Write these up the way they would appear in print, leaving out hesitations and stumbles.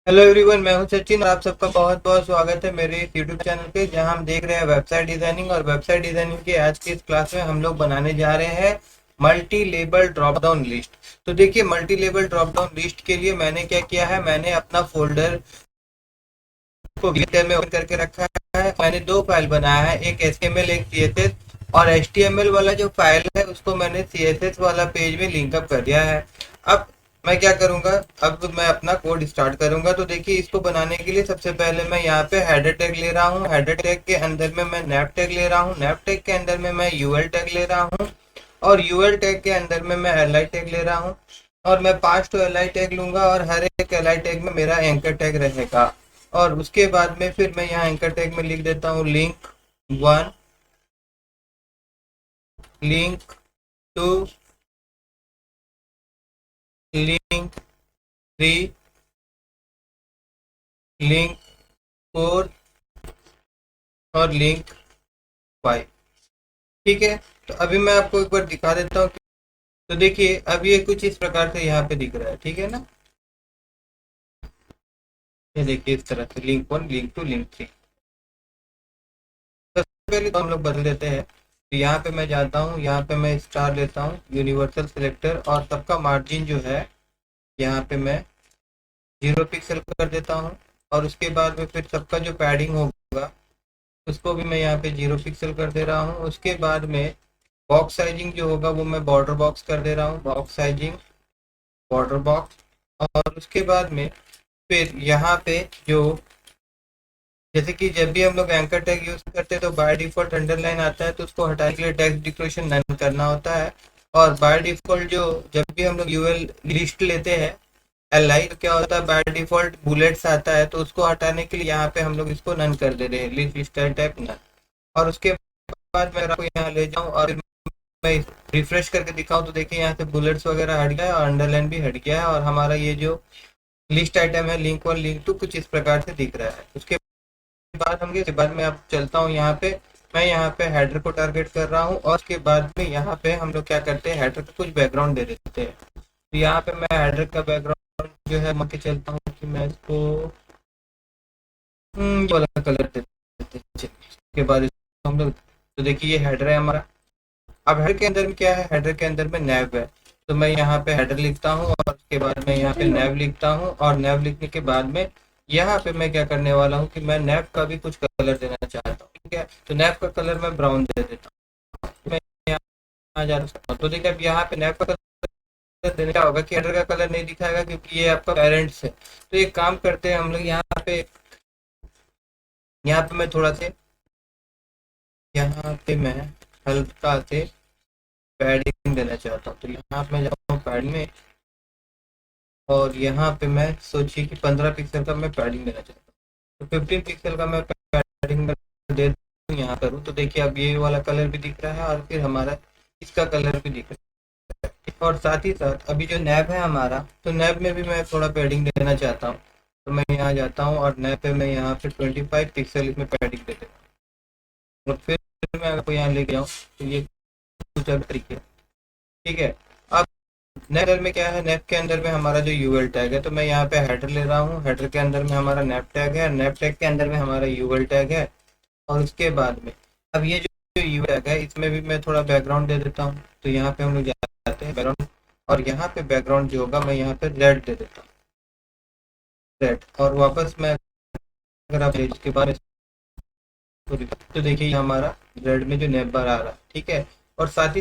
Hello everyone, मैं हूं सचिन और आप सबका बहुत बहुत स्वागत है मेरे इस यूट्यूब चैनल पे जहां हम देख रहे हैं वेबसाइट डिजाइनिंग। और वेबसाइट डिजाइनिंग की आज की इस क्लास में हम लोग बनाने जा रहे हैं multi label drop down list. तो देखिए, multi label drop down list के लिए मैंने क्या किया है, मैंने अपना फोल्डर को गिटर में ओपन करके रखा है। मैंने दो फाइल बनाया है, एक HTML एक CSS। और HTML वाला जो फाइल है उसको मैंने CSS वाला पेज में लिंकअप कर दिया है। अब मैं क्या करूंगा, अब मैं अपना कोड स्टार्ट करूंगा। तो देखिए, इसको बनाने के लिए सबसे पहले मैं यहाँ पे हेडर टैग ले रहा हूँ। हेडर टैग के अंदर में मैं नैप टैग ले रहा हूँ। नैप टैग के अंदर में मैं यूएल टैग ले रहा हूँ। और यूएल टैग के अंदर में मैं एल आई टैग ले रहा हूँ। और मैं 5 एल आई टैग लूंगा और हर एक एल आई टैग में मेरा एंकर टैग रहेगा। और उसके बाद में फिर मैं यहाँ एंकर टैग में लिख देता हूँ लिंक 1, लिंक 2, लिंक 3, लिंक 4 और लिंक 5। ठीक है, तो अभी मैं आपको एक बार दिखा देता हूँ। तो देखिए, अब ये कुछ इस प्रकार से यहाँ पे दिख रहा है, ठीक है ना। ये देखिए, इस तरह से लिंक 1, लिंक 2, लिंक 3। सबसे पहले तो हम लोग बदल देते हैं। तो यहाँ पे मैं जाता हूँ, यहाँ पे मैं स्टार लेता हूँ, यूनिवर्सल सिलेक्टर, और सबका मार्जिन जो है यहाँ पे मैं 0 पिक्सल कर देता हूँ। और उसके बाद में फिर सबका जो पैडिंग होगा उसको भी मैं यहाँ पे 0 पिक्सल कर दे रहा हूँ। उसके बाद में बॉक्स साइजिंग जो होगा वो मैं बॉर्डर बॉक्स कर दे रहा हूँ, बॉक्स साइजिंग, बॉर्डर बॉक्स। और उसके बाद में फिर यहाँ पे जो, जैसे कि जब भी हम लोग एंकर टैग यूज करते हैं तो बाय डिफॉल्ट अंडरलाइन आता है, तो उसको हटाने के लिए टेक्स्ट डिक्लेरेशन नन करना होता है। और बाय डिफॉल्ट जो, जब भी हम लोग यूएल लिस्ट लेते हैं एल आई, तो क्या होता है, बाय डिफॉल्ट बुलेट्स आता है, तो उसको हटाने के लिए यहाँ पे हम लोग इसको नन कर दे रहे हैं, लिस्ट स्टाइल टाइप नन। और उसके बाद मैं आपको यहाँ ले जाऊँ और मैं रिफ्रेश करके दिखाऊं तो देखिए, यहाँ से बुलेट्स वगैरह हट गया है और अंडरलाइन भी हट गया है। और हमारा ये जो लिस्ट आइटम है लिंक 1 लिंक 2 कुछ इस प्रकार से दिख रहा है। उसके बाद हम, के बाद मैं अब चलता हूँ यहाँ पे, मैं यहाँ पे हेडर को टारगेट कर रहा हूँ। और उसके बाद में यहाँ पे हम लोग क्या करते हैं, हेडर का कुछ बैकग्राउंड दे देते हैं। तो यहाँ पे मैं हेडर का बैकग्राउंड जो है मान के चलता हूँ कि मैं इसको ये वाला कलर दे देते हैं। उसके बाद हम लोग, तो देखिए ये हेडर है हमारा। अब हेडर के अंदर में क्या है, हेडर के अंदर में नैव है। तो मैं यहाँ पे हेडर लिखता हूँ और उसके बाद मैं यहाँ पे नैव लिखता हूँ। और नैव लिखने के बाद में यहाँ पे मैं क्या करने वाला हूँ कि मैं नैव का भी कुछ कलर देना चाहता हूँ, ठीक है। तो नैव का कलर मैं ब्राउन दे देता हूँ। मैं यहाँ जा सकता हूँ, तो देखिए अब यहाँ पे नैव का कलर देने क्या होगा कि हेडर का कलर नहीं दिखाएगा क्योंकि ये आपका पेरेंट्स है। तो एक काम करते हैं हम लोग, यहाँ पे मैं थोड़ा से, यहाँ पे मैं हल्का से पैडिंग देना चाहता हूँ। तो यहाँ पे मैं जाता हूँ पैडिंग में, और यहाँ पे मैं सोचिए कि 15 पिक्सल का मैं पैडिंग देना चाहता हूँ। तो 15 पिक्सल का मैं पैडिंग दे दूँ, यहाँ करूँ तो देखिए अब ये वाला कलर भी दिख रहा है और फिर हमारा इसका कलर भी दिख रहा है। और साथ ही साथ अभी जो नैब है हमारा, तो नैब में भी मैं थोड़ा पैडिंग देना चाहता हूँ। तो मैं यहाँ जाता हूँ और नैब पे मैं यहाँ पे 25 पिक्सल इसमें पैडिंग दे देता हूँ। और फिर मैं आपको यहाँ लेके जाऊँ तो ये कुछ अलग तरीके, ठीक है। अब नेप में क्या है, नेप के अंदर में हमारा जो यूएल टैग है, तो मैं यहाँ पे हेडर ले रहा हूँ। हेडर के अंदर में हमारा नेप टैग है, नेप टैग के अंदर में हमारा यूएल टैग है। और उसके बाद में अब ये जो यूएल टैग है इसमें भी मैं थोड़ा बैकग्राउंड दे देता हूँ। तो यहाँ पे हम लोग जाते हैं बैकग्राउंड, और यहाँ पे बैकग्राउंड जो होगा मैं यहाँ पे रेड दे देता हूँ, रेड। और वापस मैं, अगर आप इसके बाद तो देखिए हमारा रेड में जो नेप बार आ रहा है, ठीक है। और साथ ही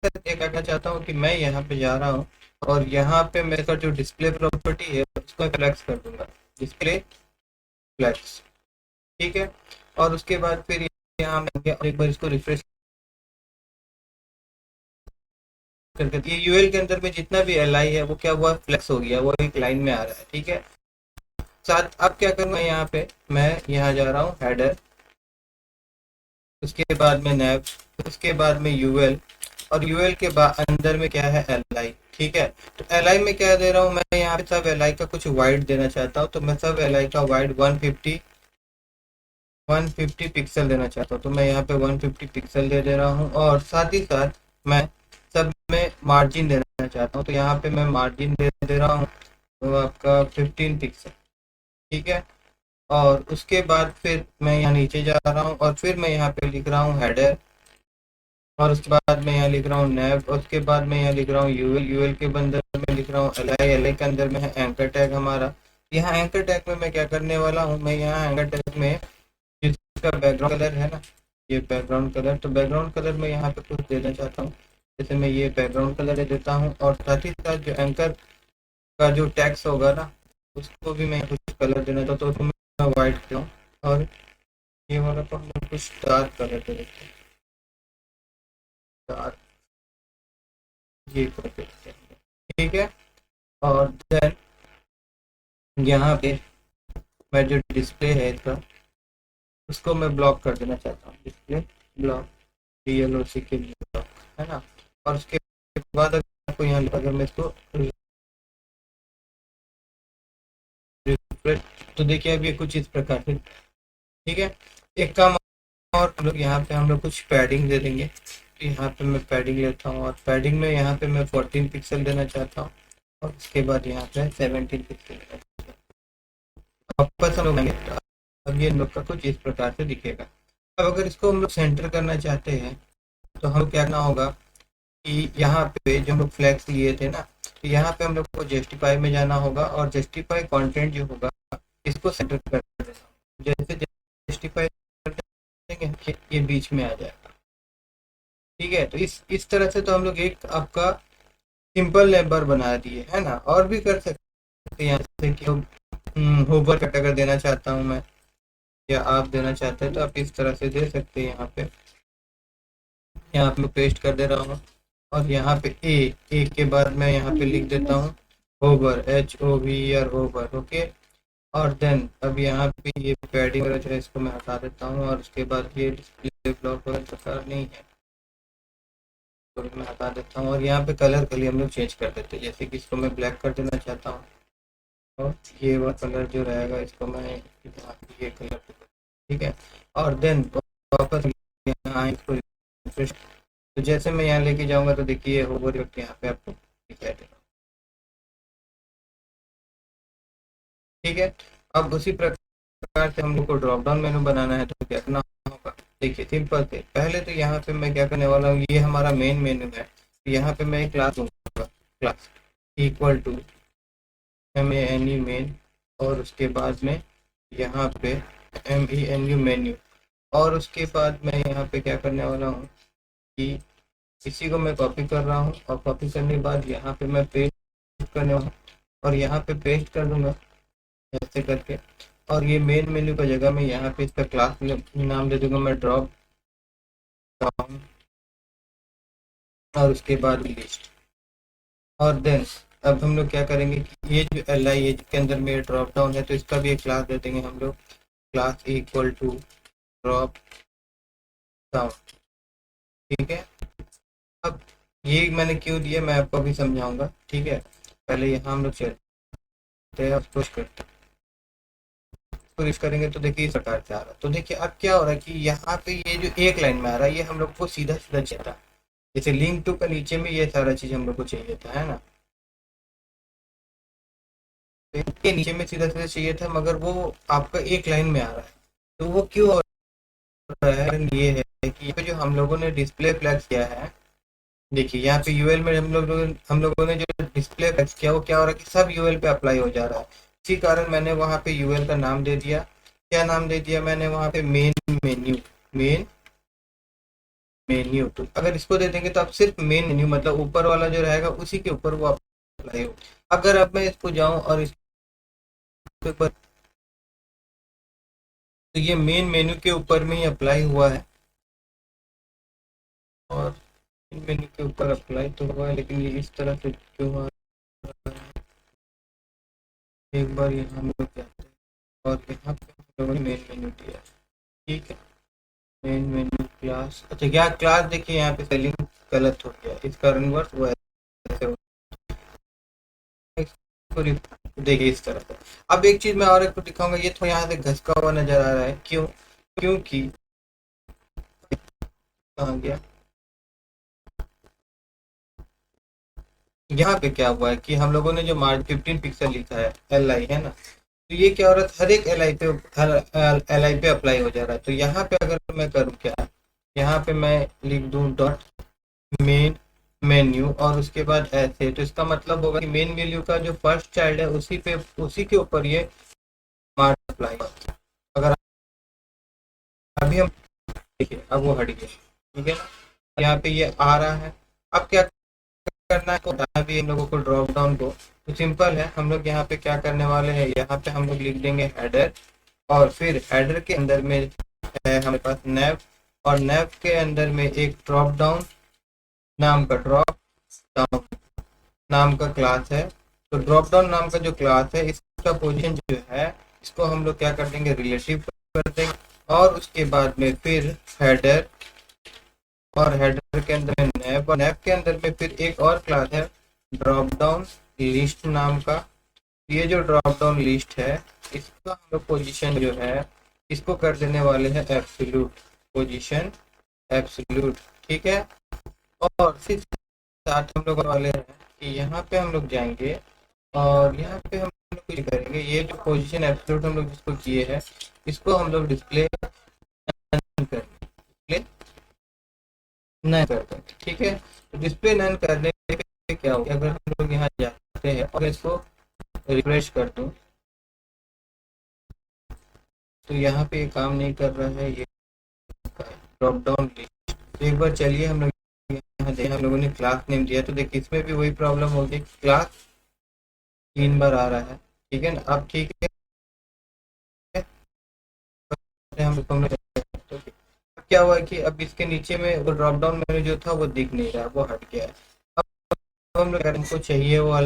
ये करना चाहता हूँ कि मैं यहाँ पे जा रहा हूँ और यहाँ पे मेरे जो डिस्प्ले प्रॉपर्टी है उसको फ्लैक्स कर दूंगा, डिस्प्ले फ्लैक्स, ठीक है। और उसके बाद फिर यहाँ मैं एक बार इसको रिफ्रेश करके, ये यूएल के अंदर में जितना भी एल आई है वो क्या हुआ, फ्लैक्स हो गया, वो एक लाइन में आ रहा है, ठीक है। साथ अब क्या करूँगा, यहाँ पे मैं यहाँ जा रहा हूँ हेडर, उसके बाद में नैव, उसके बाद में यूएल। और यूएल के बाद अंदर में क्या है, एल आई, ठीक है। तो एल आई में क्या दे रहा हूँ मैं, यहाँ पे सब एल आई का कुछ वाइड देना चाहता हूँ। तो मैं सब एल आई का वाइड 150 पिक्सल देना चाहता हूँ। तो मैं यहाँ पे 150 पिक्सल दे रहा हूँ। और साथ ही साथ मैं सब में मार्जिन देना चाहता हूँ। तो यहाँ पे मैं मार्जिन दे रहा हूँ, तो आपका 15 पिक्सल, ठीक है। और उसके बाद फिर मैं यहाँ नीचे जा रहा हूँ और फिर मैं यहाँ पे लिख रहा हूँ हेडर, और उसके बाद मैं यहाँ लिख रहा हूँ नैव, और उसके बाद मैं यहाँ लिख रहा हूँ यूएल, यूएल के अंदर मैं लिख रहा हूँ एलआई, एलआई के अंदर में है एंकर टैग हमारा। यहाँ एंकर टैग में मैं क्या करने वाला हूँ, मैं यहाँ एंकर टैग में जिसका बैकग्राउंड कलर है ना, ये बैकग्राउंड कलर, तो बैकग्राउंड कलर मैं यहाँ पे कुछ देना चाहता हूँ। जैसे मैं ये बैकग्राउंड कलर देता हूँ, और साथ ही साथ जो एंकर का जो टैक्स होगा ना, उसको भी मैं कुछ कलर देना चाहता हूँ, तो मैं वाइट देता हूँ। और ये वाला तो हम लोग कुछ डार्क कलर दे देते हैं, डार्क, ये कर देते हैं, ठीक है। और देन यहाँ पे मैं जो डिस्प्ले है इसका, उसको मैं ब्लॉक कर देना चाहता हूँ, डिस्प्ले ब्लॉक, DLOC के ब्लॉक, है ना। और उसके बाद आपको यहाँ अगर मैं इसको रिफ्रेश, तो देखिए अब ये कुछ इस प्रकार से, ठीक है। एक काम और लोग यहाँ पे हम लोग कुछ पैडिंग दे देंगे, तो यहाँ पे मैं पैडिंग लेता हूँ, और पैडिंग में यहाँ पे मैं 14 पिक्सल देना चाहता हूँ, और उसके बाद यहाँ पे 17 पिक्सल देना चाहता हूँ। वापस हम लोग अब ये लोग का कुछ इस प्रकार से दिखेगा। अब अगर इसको हम लोग सेंटर करना चाहते हैं, तो हम क्या करना होगा कि यहाँ पे जो हम लोग फ्लैग्स लिए थे ना, तो यहाँ पे हम लोग को जस्टिफाई में जाना होगा, और जस्टिफाई कंटेंट जो होगा इसको सेंटर कर देना। जैसे जस्टिफाई कर देंगे ये बीच में आ जाएगा, ठीक है। तो इस तरह से तो हम लोग एक आपका सिंपल लेबर बना दिए, है ना। और भी कर सकते हैं यहाँ से कि होवर कट अगर देना चाहता हूँ मैं, या आप देना चाहते हैं, तो आप इस तरह से दे सकते हैं। यहाँ पे पेस्ट कर दे रहा हूँ, और यहाँ पे ए के बाद मैं यहाँ पे लिख देता हूँ होवर, HOVER, होवर, ओके। और देन अब यहाँ पे ये पैडिंग वगैरह जो है इसको मैं हटा देता हूँ, और उसके बाद ये डिस्प्ले ब्लॉक वगैरह प्रकार नहीं है तो मैं हटा देता हूँ। और यहाँ पे कलर के लिए हम लोग चेंज कर देते हैं, जैसे कि इसको मैं ब्लैक कर देना चाहता हूँ, और ये वाला कलर जो रहेगा इसको मैं यहाँ पे ये कलर, ठीक है। और देन वापस यहाँ इसको रिफ्रेश, तो जैसे मैं यहाँ लेके जाऊंगा तो देखिए होवर यहाँ पे आपको दिखाई देगा, ठीक है। अब उसी प्रकार से हम लोग को ड्रॉप डाउन मेनू बनाना है, तो क्या करना होगा, देखिए सिंपल से पहले तो यहाँ पे मैं क्या करने वाला हूँ, ये हमारा मेन मेनू है, तो यहाँ पे मैं एक क्लास दूंगा, class equal to MENU main, और उसके बाद में यहाँ पे MENU मेन्यू, और उसके बाद मैं यहाँ पे क्या करने वाला हूँ कि इसी को मैं कॉपी कर रहा हूँ, और कॉपी करने के बाद यहाँ पे मैं पेस्ट करने वाला हूँ, और यहाँ पे पेस्ट कर दूंगा ऐसे करके। और ये मेन मेन्यू का जगह में यहाँ पे इसका क्लास नाम दे दूंगा मैं ड्रॉप डाउन, और उसके बाद लिस्ट। और देन अब हम लोग क्या करेंगे कि ये जो LI है जिसके अंदर में ड्रॉप डाउन है, तो इसका भी एक क्लास दे देंगे हम लोग, class equal to drop down, ठीक है। अब ये मैंने क्यों दिया मैं आपको अभी समझाऊंगा, ठीक है। पहले यहाँ हम लोग चलते हैं, पुश करते हैं, पुश करेंगे तो देखिए इस प्रकार से आ रहा है। तो देखिए अब क्या हो रहा है कि यहाँ पे ये जो एक लाइन में आ रहा है, ये हम लोग को सीधा सीधा चाहिए था, जैसे लिंक टू का नीचे में ये सारा चीज हम लोग को चाहिए था, है ना। तो इसके नीचे में सीधा सीधा चाहिए था, मगर वो आपका एक लाइन में आ रहा है। तो वो क्यों हो रहा है, ये है कि ये जो हम लोगों ने डिस्प्ले फ्लैग किया है, देखिए यहाँ पे यूएल में हम लोगों ने जो डिस्प्ले फ्लैग किया, वो क्या हो रहा है कि सब यूएल पे अप्लाई हो जा रहा है। इसी कारण मैंने वहाँ पे यूएल का नाम दे दिया, क्या नाम दे दिया मैंने वहाँ पे, मेन मेन्यू, मेन मेन्यू। तो अगर इसको दे देंगे तो आप सिर्फ मेन मेन्यू, मतलब ऊपर वाला जो रहेगा उसी के ऊपर वो अप्लाई हो। अगर अब मैं इसको जाऊँ और इसके ऊपर, तो ये मेन मेन्यू के ऊपर में ही अप्लाई हुआ है, और मेन मेन्यू के ऊपर अप्लाई तो हुआ है, लेकिन ये इस तरह से क्यों आ रहा है। एक बार यहाँ हम लोग जाते हैं, और यहाँ पे हम लोगों ने मेन मेन्यू दिया है, ठीक है। मेन मेन्यू क्लास, अच्छा क्या क्लास, देखिए यहाँ पे सेलिंग गलत हो गया, इसका रिवर्स हुआ है, ऐसे हो। देखिए इस तरह से। अब एक चीज मैं और एक को दिखाऊंगा, ये थोड़ा यहाँ से घसका हुआ नजर आ रहा है, क्यों, क्योंकि कहाँ गया, यहाँ पे क्या हुआ है कि हम लोगों ने जो मार्क 15 पिक्सल लिखा है LI, है ना, तो ये क्या हो रहा है, हर एक एल आई पे अप्लाई हो जा रहा है। तो यहाँ पे अगर मैं करूँ क्या, यहाँ पे मैं लिख दूँ डॉट मेन मेन्यू और उसके बाद ऐसे, तो इसका मतलब होगा कि मेन वैल्यू का जो फर्स्ट चाइल्ड है उसी के ऊपर ये मार्क अप्लाई। अगर अभी हम देखिए, अब वो हट गया, ठीक है ना, यहाँ पे ये आ रहा है। अब क्या करना है, तो बताना भी हम लोगों को ड्रॉप डाउन को, तो सिंपल है, हम लोग यहाँ पे क्या करने वाले हैं, यहाँ पे हम लोग लिख देंगे हेडर, और फिर हेडर के अंदर में है हमारे पास नैव, और नैव के अंदर में एक ड्रॉप डाउन नाम का ड्रॉप डाउन नाम का क्लास है। तो ड्रॉप डाउन नाम का जो क्लास है, इसका पोजीशन जो है, इसको हम लोग क्या कर देंगे, रिलेटिव कर देंगे, और उसके बाद में फिर हेडर, और हेडर के अंदर में नैव, और नैव के अंदर में फिर एक और क्लास है ड्रॉप डाउन लिस्ट नाम का। ये जो ड्रॉप डाउन लिस्ट है, इसका हम लोग पोजीशन जो है, इसको कर देने वाले हैं एब्सोल्यूट पोजीशन, एब्सोल्यूट, ठीक है। और फिर साथ हम लोग वाले हैं कि यहाँ पे हम लोग जाएंगे, और यहाँ पे हम लोग कुछ करेंगे, ये जो पोजीशन एब्सोल्यूट हम लोग जिसको किए हैं, इसको हम लोग डिस्प्ले डिस्प्ले नन करते हैं, ठीक है। तो डिस्प्ले नन करने पे क्या होगा, अगर हम लोग यहाँ जाते हैं और इसको रिफ्रेश कर दूं, तो यहाँ पे ये काम नहीं कर रहा है, ये ड्रॉप डाउन लिस्ट। तो एक बार चलिए हम लोग यहाँ देखें, हम लोगों ने क्लास नेम दिया, तो देखिए इसमें भी वही प्रॉब्लम होगी, क्लास 3 बार आ रहा है, ठीक है ना। अब ठीक है, हम लोग तो क्या हुआ कि अब इसके नीचे में वो ड्रॉप डाउन मेन्यू जो था वो दिख नहीं रहा, वो हट गया है। अब हम लोग हमको चाहिए वो वाला,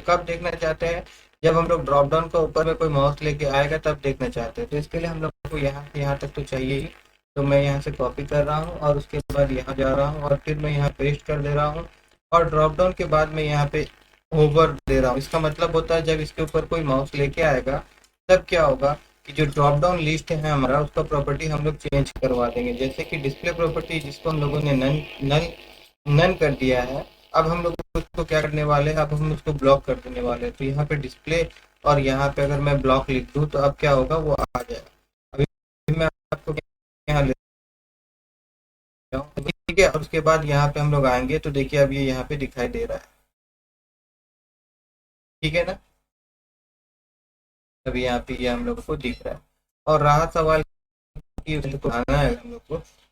कब देखना चाहते हैं, जब हम लोग ड्रॉप डाउन का ऊपर में कोई माउस लेके आएगा तब देखना चाहते हैं। तो इसके लिए हम लोग को यहाँ से यहाँ तक तो चाहिए ही, तो मैं यहाँ से कॉपी कर रहा हूँ, और उसके बाद यहाँ जा रहा हूँ, और फिर मैं यहाँ पेस्ट कर दे रहा हूँ, और ड्रॉप डाउन के बाद मैं यहाँ पे ओवर दे रहा हूँ। इसका मतलब होता है जब इसके ऊपर कोई माउस लेके आएगा तब क्या होगा कि जो ड्रॉप डाउन लिस्ट है हमारा, उसका प्रॉपर्टी हम लोग चेंज करवा देंगे। जैसे कि डिस्प्ले प्रॉपर्टी जिसको हम लोगों ने नन नन नन कर दिया है, अब हम लोग उसको क्या करने वाले हैं, अब हम उसको ब्लॉक कर देने वाले हैं। तो यहाँ पे डिस्प्ले, और यहाँ पे अगर मैं ब्लॉक लिख दूँ तो अब क्या होगा, वो आ जाएगा। अभी मैं आपको यहाँ ले जाऊँ, ठीक है। और उसके बाद यहाँ पे हम लोग आएंगे, तो देखिए अब ये यहाँ पे दिखाई दे रहा है, ठीक है ना। अभी यहाँ पे ये हम लोगों को दिख रहा है। और रहा सवाल कि उसको आना है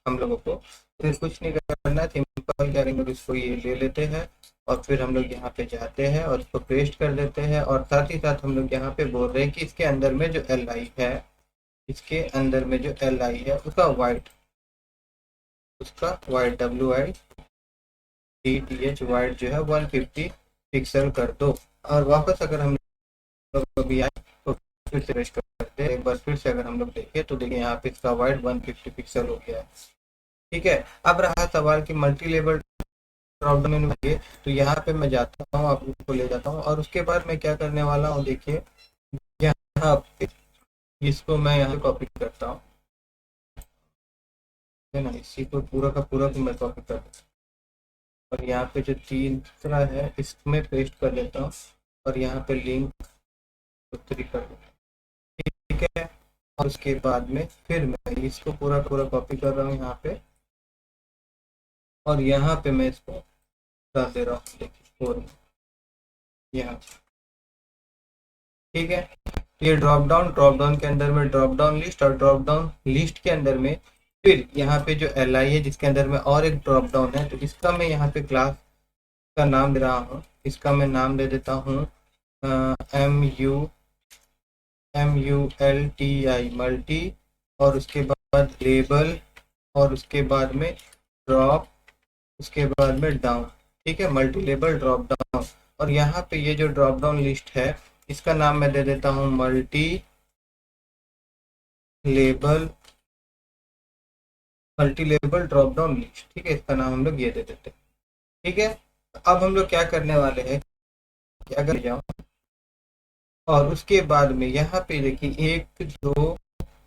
हम लोगों को फिर कुछ नहीं करना है, सिंपल करेंगे, उसको ये ले लेते हैं, और फिर हम लोग यहाँ पे जाते हैं और उसको पेस्ट कर देते हैं, और साथ ही साथ हम लोग यहाँ पे बोल रहे हैं कि इसके अंदर में जो एल आई है, इसके अंदर में जो एल आई है उसका वाइट WIDTH वाइट जो है 150 पिक्सल कर दो। और वापस अगर हम लोग अभी आए तो फिर से पेस्ट करते हैं, एक बार फिर से अगर हम लोग देखें तो देखिए यहाँ पे इसका वाइट 150 पिक्सल हो गया है, ठीक है। अब रहा सवाल कि multi level drop down menu है, तो यहाँ पे मैं जाता हूँ, आपको ले जाता हूँ, और उसके बाद मैं क्या करने वाला हूँ, देखिए यहाँ पे इसको मैं यहाँ कॉपी करता हूँ, है ना, इसी को पूरा का पूरा को मैं कॉपी कर देता हूँ, और यहाँ पे जो तीसरा है इसमें पेस्ट कर लेता हूँ, और यहाँ पे लिंक 3 कर देता हूँ, ठीक है। और उसके बाद में फिर मैं इसको पूरा पूरा कॉपी कर रहा हूँ यहाँ पे, और यहाँ पे मैं इसको डाल दे रहा हूँ, देखिए 4 में यहाँ, ठीक है। ये ड्रॉप डाउन के अंदर में ड्रॉप डाउन लिस्ट, और ड्रॉप डाउन लिस्ट के अंदर में फिर यहाँ पे जो एल आई है जिसके अंदर में और एक ड्रॉप डाउन है, तो इसका मैं यहाँ पे क्लास का नाम दे रहा हूँ, इसका मैं नाम दे देता हूँ MULTI मल्टी, और उसके बाद लेबल, और उसके बाद में ड्रॉप, उसके बाद में डाउन, ठीक है, मल्टी लेबल ड्रॉप डाउन। और यहाँ पे ये जो ड्रॉप डाउन लिस्ट है, इसका नाम मैं दे देता हूँ label multi label drop down list, ठीक है, इसका नाम हम लोग ये दे देते हैं, ठीक है। अब हम लोग क्या करने वाले हैं कि अगर जाओ, और उसके बाद में यहाँ पे देखिए 1 2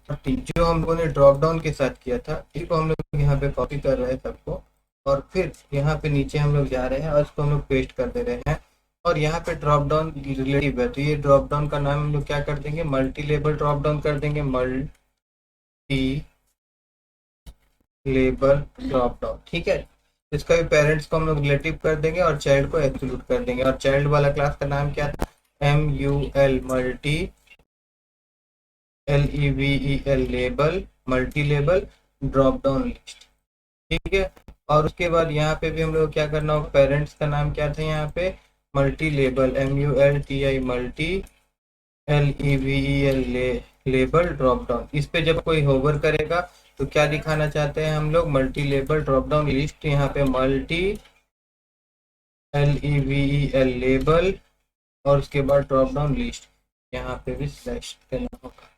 और 3 जो हम लोगों ने ड्रॉप डाउन के साथ किया था, इसको हम लोग यहाँ पे कॉपी कर रहे हैं सबको, और फिर यहाँ पे नीचे हम लोग जा रहे हैं और इसको हम लोग पेस्ट कर दे रहे हैं, और यहाँ पे ड्रॉप डाउन रिलेटिव है, तो ये ड्रॉप डाउन का नाम हम लोग क्या कर देंगे, मल्टी लेबल ड्रॉप डाउन कर देंगे, मल्टी लेबल ड्रॉप डाउन। ठीक है, इसका भी पेरेंट्स को हम लोग रिलेटिव कर देंगे और चाइल्ड को एब्सोल्यूट कर देंगे। और चाइल्ड वाला क्लास का नाम क्या था, MUL multi LEVEL label multi label drop down list. ठीक है, और उसके बाद यहाँ पे भी हम लोग क्या करना होगा, पेरेंट्स का नाम क्या था यहाँ पे, multi label MULTI multi LEVEL label drop down. इस पे जब कोई होवर करेगा तो क्या दिखाना चाहते हैं हम लोग, multi label drop down list. यहाँ पे मल्टी LEVEL लेबल और उसके बाद ड्रॉप डाउन लिस्ट, यहाँ पे भी स्लैश देना होगा।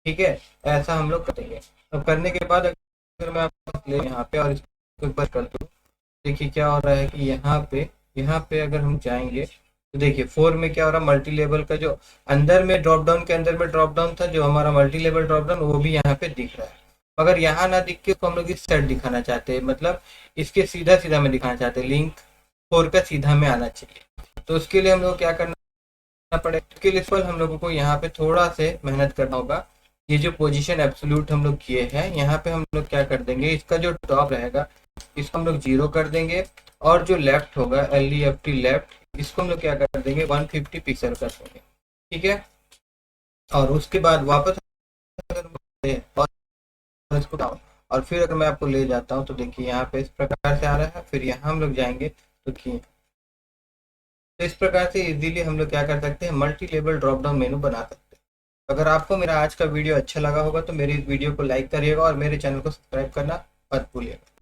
ठीक है, ऐसा हम लोग करेंगे। अब करने के बाद अगर मैं आपको ले यहाँ पे और इसको एक बार कर दूँ, देखिए क्या हो रहा है कि यहाँ पे अगर हम जाएंगे तो देखिए 4 में क्या हो रहा है, मल्टी लेवल का जो अंदर में ड्रॉप डाउन के अंदर में ड्रॉप डाउन था, जो हमारा मल्टी लेवल ड्रॉप डाउन वो भी यहाँ पे दिख रहा है। मगर यहाँ ना दिख के तो हम लोग इस साइड दिखाना चाहते हैं, मतलब इसके सीधा सीधा में दिखाना चाहते हैं, लिंक 4 का सीधा में आना चाहिए। तो उसके लिए हम लोग क्या करना पड़ेगा, उसके लिए फल हम लोगों को यहाँ पे थोड़ा से मेहनत करना होगा। ये जो पोजीशन एब्सोल्यूट हम लोग किए हैं, यहाँ पे हम लोग क्या कर देंगे, इसका जो टॉप रहेगा इसको हम लोग 0 कर देंगे, और जो लेफ्ट होगा LEFT लेफ्ट, इसको हम लोग क्या कर देंगे 150 पिक्सल कर देंगे। ठीक है, और उसके बाद वापस और इसको डाउन, और फिर अगर मैं आपको ले जाता हूँ तो देखिए यहाँ पे इस प्रकार से आ रहा है। फिर यहाँ हम लोग जाएंगे तो इस प्रकार से इजीली हम लोग क्या कर सकते हैं, multi level drop down menu बना सकते हैं। अगर आपको मेरा आज का वीडियो अच्छा लगा होगा तो मेरी इस वीडियो को लाइक करिएगा और मेरे चैनल को सब्सक्राइब करना मत भूलिएगा।